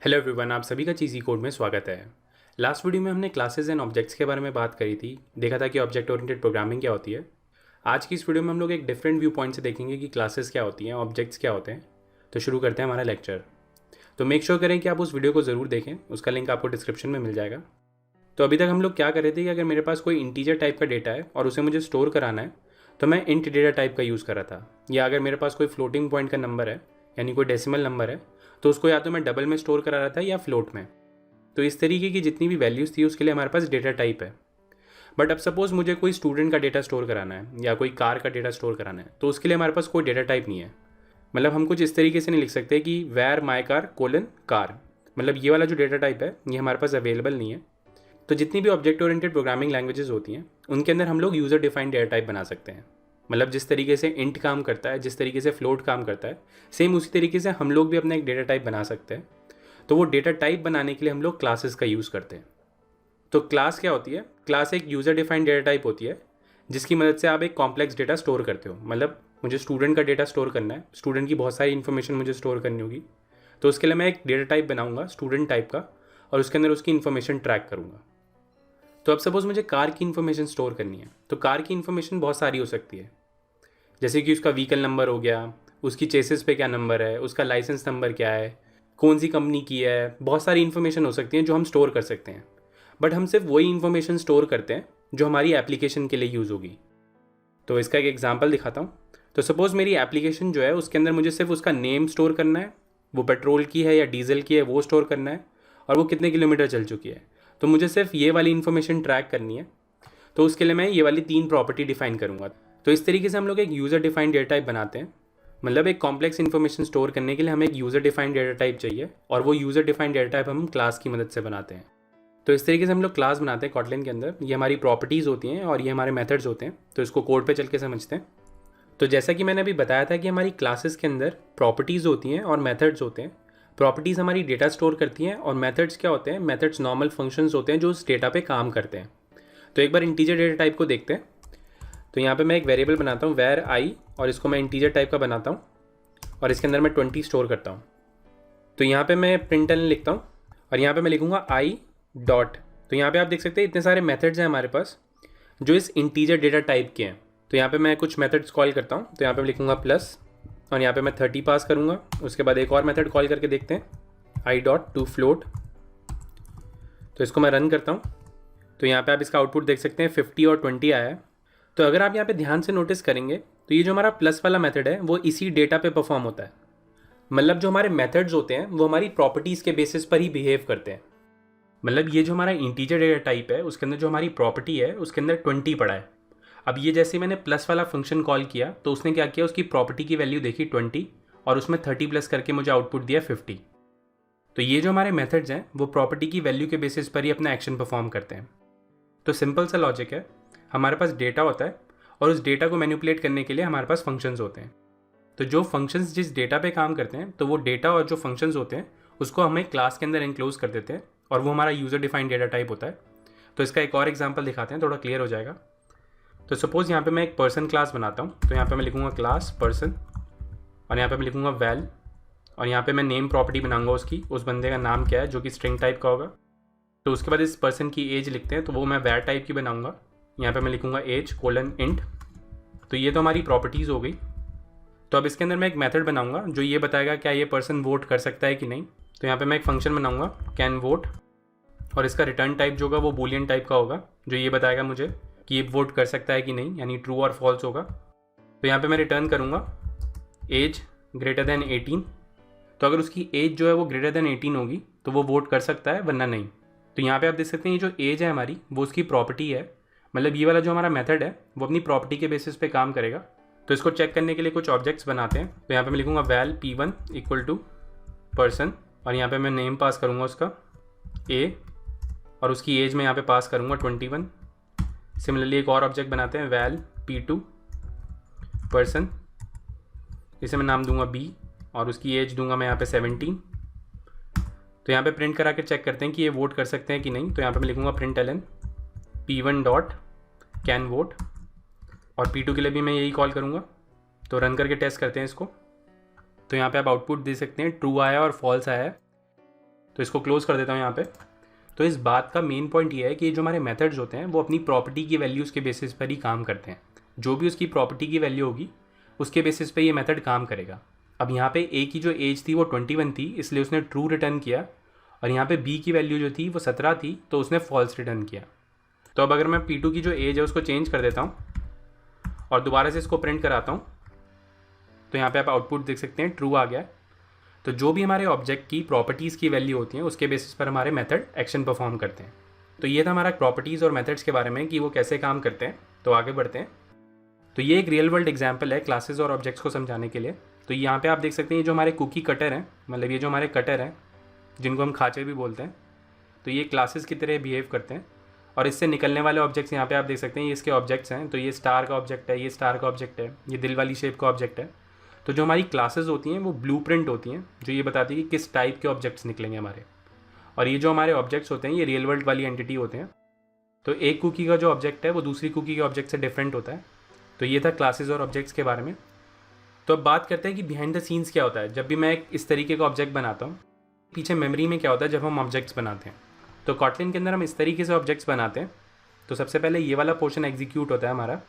Hello everyone, आप सभी का चीज़ी कोड में स्वागत है। लास्ट वीडियो में हमने क्लासेस एंड ऑब्जेक्ट्स के बारे में बात करी थी, देखा था कि ऑब्जेक्ट ओरिएंटेड प्रोग्रामिंग क्या होती है। आज की इस वीडियो में हम लोग एक डिफरेंट व्यू पॉइंट से देखेंगे कि क्लासेस क्या होती हैं, ऑब्जेक्ट्स क्या होते हैं। तो शुरू करते हैं हमारा लेक्चर। तो मेक श्योर करें कि आप उस वीडियो को ज़रूर देखें, उसका लिंक आपको डिस्क्रिप्शन में मिल जाएगा। तो अभी तक हम लोग क्या कर रहे थे कि अगर मेरे पास कोई इंटीजर टाइप का डेटा है और उसे मुझे स्टोर कराना है तो मैं इंट डेटा टाइप का यूज़ कर रहा था। या अगर मेरे पास कोई फ्लोटिंग पॉइंट का नंबर है, यानी कोई डेसिमल नंबर है, तो उसको या तो मैं डबल में स्टोर करा रहा था या फ्लोट में। तो इस तरीके की जितनी भी वैल्यूज़ थी उसके लिए हमारे पास डेटा टाइप है। बट अब सपोज़ मुझे कोई स्टूडेंट का डेटा स्टोर कराना है या कोई कार का डेटा स्टोर कराना है, तो उसके लिए हमारे पास कोई डेटा टाइप नहीं है। मतलब हम कुछ इस तरीके से नहीं लिख सकते कि where my car colon car. मतलब ये वाला जो डेटा टाइप है ये हमारे पास अवेलेबल नहीं है। तो जितनी भी ऑब्जेक्ट ओरिएंटेड प्रोग्रामिंग लैंग्वेजेस होती हैं उनके अंदर हम लोग यूज़र डिफाइंड डेटा टाइप बना सकते हैं। मतलब जिस तरीके से इंट काम करता है, जिस तरीके से फ्लोट काम करता है, सेम उसी तरीके से हम लोग भी अपना एक डेटा टाइप बना सकते हैं। तो वो डेटा टाइप बनाने के लिए हम लोग क्लासेस का यूज़ करते हैं। तो क्लास क्या होती है? क्लास एक यूज़र डिफाइंड डेटा टाइप होती है जिसकी मदद से आप एक कॉम्प्लेक्स डेटा स्टोर करते हो। मतलब मुझे स्टूडेंट का डेटा स्टोर करना है, स्टूडेंट की बहुत सारी इन्फॉर्मेशन मुझे स्टोर करनी होगी, तो उसके लिए मैं एक डेटा टाइप बनाऊंगा स्टूडेंट टाइप का, और उसके अंदर उसकी इन्फॉर्मेशन ट्रैक करूँगा। तो अब सपोज़ मुझे कार की इन्फॉर्मेशन स्टोर करनी है, तो कार की इन्फॉर्मेशन बहुत सारी हो सकती है। जैसे कि उसका व्हीकल नंबर हो गया, उसकी चेसिस पे क्या नंबर है, उसका लाइसेंस नंबर क्या है, कौन सी कंपनी की है, बहुत सारी इन्फॉर्मेशन हो सकती है जो हम स्टोर कर सकते हैं। बट हम सिर्फ वही इन्फॉर्मेशन स्टोर करते हैं जो हमारी एप्लीकेशन के लिए यूज़ होगी। तो इसका एक एग्जांपल दिखाता हूँ। तो सपोज़ मेरी एप्लीकेशन जो है उसके अंदर मुझे सिर्फ उसका नेम स्टोर करना है, वो पेट्रोल की है या डीजल की है वो स्टोर करना है, और वो कितने किलोमीटर चल चुकी है। तो मुझे सिर्फ ये वाली इन्फॉर्मेशन ट्रैक करनी है। तो उसके लिए मैं ये वाली 3 प्रॉपर्टी डिफाइन करूँगा। तो इस तरीके से हम लोग एक यूज़र डिफाइंड डेटा टाइप बनाते हैं। मतलब एक कॉम्प्लेक्स इन्फॉर्मेशन स्टोर करने के लिए हमें एक यूज़र डिफाइंड डेटा टाइप चाहिए, और वो यूज़र डिफाइंड डेटा टाइप हम क्लास की मदद से बनाते हैं। तो इस तरीके से हम लोग क्लास बनाते हैं कॉटलिन के अंदर। ये हमारी प्रॉपर्टीज़ होती हैं और ये हमारे मेथड्स होते हैं। तो इसको कोड पे चल के समझते हैं। तो जैसा कि मैंने अभी बताया था कि हमारी क्लासेस के अंदर प्रॉपर्टीज़ होती हैं और मेथड्स होते हैं। प्रॉपर्टीज़ हमारी डेटा स्टोर करती हैं और मेथड्स क्या होते हैं? मेथड्स नॉर्मल फंक्शंस होते हैं जो उस डेटा पे काम करते हैं। तो एक बार इंटीजर डेटा टाइप को देखते हैं। तो यहाँ पे मैं एक वेरिएबल बनाता हूँ वेर आई, और इसको मैं इंटीजर टाइप का बनाता हूँ और इसके अंदर मैं 20 स्टोर करता हूँ। तो यहाँ पे मैं प्रिंट एल लिखता हूँ और यहाँ पे मैं लिखूँगा आई डॉट। तो यहाँ पे आप देख सकते हैं इतने सारे मेथड्स हैं हमारे पास जो इस इंटीजर डेटा टाइप के हैं। तो यहाँ पे मैं कुछ मेथड्स कॉल करता हूँ। तो यहाँ पे मैं लिखूँगा प्लस, और यहाँ पे मैं 30 पास करूँगा। उसके बाद एक और मेथड कॉल करके देखते हैं, आई डॉट टू फ्लोट। तो इसको मैं रन करता हूँ। तो यहाँ पे आप इसका आउटपुट देख सकते हैं 50 और 20 आया है। तो अगर आप यहाँ पे ध्यान से नोटिस करेंगे तो ये जो हमारा प्लस वाला मेथड है वो इसी डेटा पे परफॉर्म होता है। मतलब जो हमारे मेथड्स होते हैं वो हमारी प्रॉपर्टीज़ के बेसिस पर ही बिहेव करते हैं। मतलब ये जो हमारा इंटीजर डेटा टाइप है उसके अंदर जो हमारी प्रॉपर्टी है उसके अंदर 20 पड़ा है। अब ये जैसे मैंने प्लस वाला फंक्शन कॉल किया तो उसने क्या किया, उसकी प्रॉपर्टी की वैल्यू देखी 20 और उसमें 30 प्लस करके मुझे आउटपुट दिया 50। तो ये जो हमारे मेथड्स हैं वो प्रॉपर्टी की वैल्यू के बेसिस पर ही अपना एक्शन परफॉर्म करते हैं। तो सिंपल सा लॉजिक है, हमारे पास डेटा होता है और उस डेटा को मैनिपुलेट करने के लिए हमारे पास फंक्शंस होते हैं। तो जो फंक्शंस जिस डेटा पे काम करते हैं तो वो डेटा और जो फंक्शंस होते हैं उसको हम एक क्लास के अंदर एनक्लोज कर देते हैं और वो हमारा यूज़र डिफाइंड डेटा टाइप होता है। तो इसका एक और एग्जांपल दिखाते हैं, थोड़ा क्लियर हो जाएगा। तो सपोज़ यहाँ पे मैं एक पर्सन क्लास बनाता हूँ। तो यहाँ पे मैं लिखूँगा क्लास पर्सन, और यहाँ पे मैं लिखूँगा वैल, और यहाँ पे मैं नेम प्रॉपर्टी बनाऊँगा उसकी, उस बंदे का नाम क्या है जो कि स्ट्रिंग टाइप का होगा। तो उसके बाद इस पर्सन की एज लिखते हैं, तो वो मैं वैर टाइप की बनाऊँगा। यहाँ पे मैं लिखूँगा एज कोलन इंट। तो ये तो हमारी प्रॉपर्टीज़ हो गई। तो अब इसके अंदर मैं एक मेथड बनाऊँगा जो ये बताएगा क्या ये पर्सन वोट कर सकता है कि नहीं। तो यहाँ पे मैं एक फंक्शन बनाऊँगा कैन वोट, और इसका रिटर्न टाइप जो होगा वो बूलियन टाइप का होगा जो ये बताएगा मुझे कि ये वोट कर सकता है कि नहीं, यानी ट्रू और फॉल्स होगा। तो यहाँ पे मैं रिटर्न करूँगा एज ग्रेटर देन 18। तो अगर उसकी एज जो है वो ग्रेटर देन 18 होगी तो वो वोट कर सकता है, वरना नहीं। तो यहाँ पे आप देख सकते हैं ये जो एज है हमारी वो उसकी प्रॉपर्टी है। मतलब ये वाला जो हमारा मेथड है वो अपनी प्रॉपर्टी के बेसिस पे काम करेगा। तो इसको चेक करने के लिए कुछ ऑब्जेक्ट्स बनाते हैं। तो यहाँ पे मैं लिखूँगा well p1 equal to person, और यहाँ पे मैं नेम पास करूँगा उसका ए, और उसकी एज में यहाँ पे पास करूँगा 21। सिमिलरली एक और ऑब्जेक्ट बनाते हैं वैल p2 पर्सन, इसे मैं नाम दूंगा b, और उसकी एज दूंगा मैं यहाँ पे 17। तो यहाँ पे प्रिंट करा के चेक करते हैं कि ये वोट कर सकते हैं कि नहीं। तो यहाँ पे मैं लिखूँगा print len p1 dot can vote, और p2 के लिए भी मैं यही कॉल करूँगा। तो रन करके टेस्ट करते हैं इसको। तो यहाँ पे आप आउटपुट दे सकते हैं ट्रू आया और फॉल्स आया है। तो इसको क्लोज कर देता हूँ यहाँ पे। तो इस बात का मेन पॉइंट ये है कि जो हमारे मेथड्स होते हैं वो अपनी प्रॉपर्टी की वैल्यूज़ के बेसिस पर ही काम करते हैं। जो भी उसकी प्रॉपर्टी की वैल्यू होगी उसके बेसिस पे ये मेथड काम करेगा। अब यहाँ पे ए की जो एज थी वो 21 थी, इसलिए उसने ट्रू रिटर्न किया, और यहाँ पे बी की वैल्यू जो थी वो 17 थी, तो उसने फॉल्स रिटर्न किया। तो अब अगर मैं P2 की जो एज है उसको चेंज कर देता हूँ और दोबारा से इसको प्रिंट कराता हूँ, तो यहाँ पे आप आउटपुट देख सकते हैं ट्रू आ गया। तो जो भी हमारे ऑब्जेक्ट की प्रॉपर्टीज़ की वैल्यू होती हैं उसके बेसिस पर हमारे मेथड एक्शन परफॉर्म करते हैं। तो ये था हमारा प्रॉपर्टीज़ और मेथड्स के बारे में कि वो कैसे काम करते हैं। तो आगे बढ़ते हैं। तो ये एक रियल वर्ल्ड एग्जाम्पल है क्लासेस और ऑब्जेक्ट्स को समझाने के लिए। तो यहाँ पे आप देख सकते हैं ये जो हमारे कुकी कटर हैं, मतलब ये जो हमारे कटर हैं जिनको हम खाँचे भी बोलते हैं, तो ये क्लासेस की तरह बिहेव करते हैं। और इससे निकलने वाले ऑब्जेक्ट्स यहाँ पे आप देख सकते हैं ये इसके ऑब्जेक्ट्स हैं। तो ये स्टार का ऑब्जेक्ट है, ये स्टार का ऑब्जेक्ट है, ये दिल वाली शेप का ऑब्जेक्ट है। तो जो हमारी क्लासेस होती हैं वो ब्लूप्रिंट होती हैं जो ये बताती है कि किस टाइप के ऑब्जेक्ट्स निकलेंगे हमारे। और ये जो हमारे ऑब्जेक्ट्स होते हैं ये रियल वर्ल्ड वाली एंटिटी होते हैं। तो एक कुकी का जो ऑब्जेक्ट है वो दूसरी कुकी के ऑब्जेक्ट से डिफरेंट होता है। तो ये था क्लासेस और ऑब्जेक्ट्स के बारे में। तो अब बात करते हैं कि बिहाइंड द सीन्स क्या होता है जब भी मैं एक इस तरीके का ऑब्जेक्ट बनाता हूँ। पीछे मेमोरी में क्या होता है जब हम ऑब्जेक्ट्स बनाते हैं। तो कॉटलिन के अंदर हम इस तरीके से ऑब्जेक्ट्स बनाते हैं। तो सबसे पहले ये वाला पोर्शन एग्जीक्यूट होता है हमारा,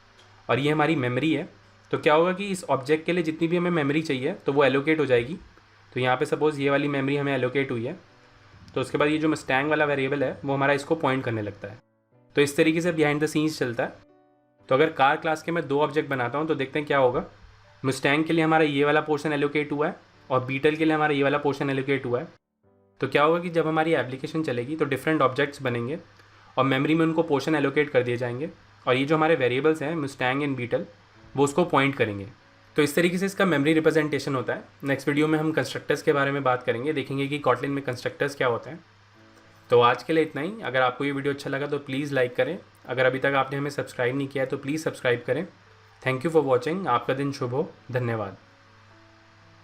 और ये हमारी मेमोरी है। तो क्या होगा कि इस ऑब्जेक्ट के लिए जितनी भी हमें मेमोरी चाहिए तो वो एलोकेट हो जाएगी। तो यहाँ पे सपोज़ ये वाली मेमोरी हमें एलोकेट हुई है, तो उसके बाद ये जो मस्टैंग वाला वेरिएबल है वो हमारा इसको पॉइंट करने लगता है। तो इस तरीके से बिहाइंड द सीन्स चलता है। तो अगर कार क्लास के मैं 2 ऑब्जेक्ट बनाता हूँ तो देखते हैं क्या होगा। मस्टैंग के लिए हमारा ये वाला पोर्शन एलोकेट हुआ है और बीटल के लिए हमारा ये वाला पोर्शन एलोकेट हुआ है। तो क्या होगा कि जब हमारी एप्लीकेशन चलेगी तो डिफरेंट ऑब्जेक्ट्स बनेंगे और मेमोरी में उनको पोर्शन एलोकेट कर दिए जाएंगे, और ये जो हमारे वेरिएबल्स हैं मस्टैंग एंड बीटल वो उसको पॉइंट करेंगे। तो इस तरीके से इसका मेमोरी रिप्रेजेंटेशन होता है। नेक्स्ट वीडियो में हम कंस्ट्रक्टर्स के बारे में बात करेंगे, देखेंगे कि कॉटलिन में कंस्ट्रक्टर्स क्या होते हैं। तो आज के लिए इतना ही। अगर आपको ये वीडियो अच्छा लगा तो प्लीज़ लाइक करें। अगर अभी तक आपने हमें सब्सक्राइब नहीं किया है तो प्लीज़ सब्सक्राइब करें। Thank you for watching. आपका दिन शुभ हो। धन्यवाद।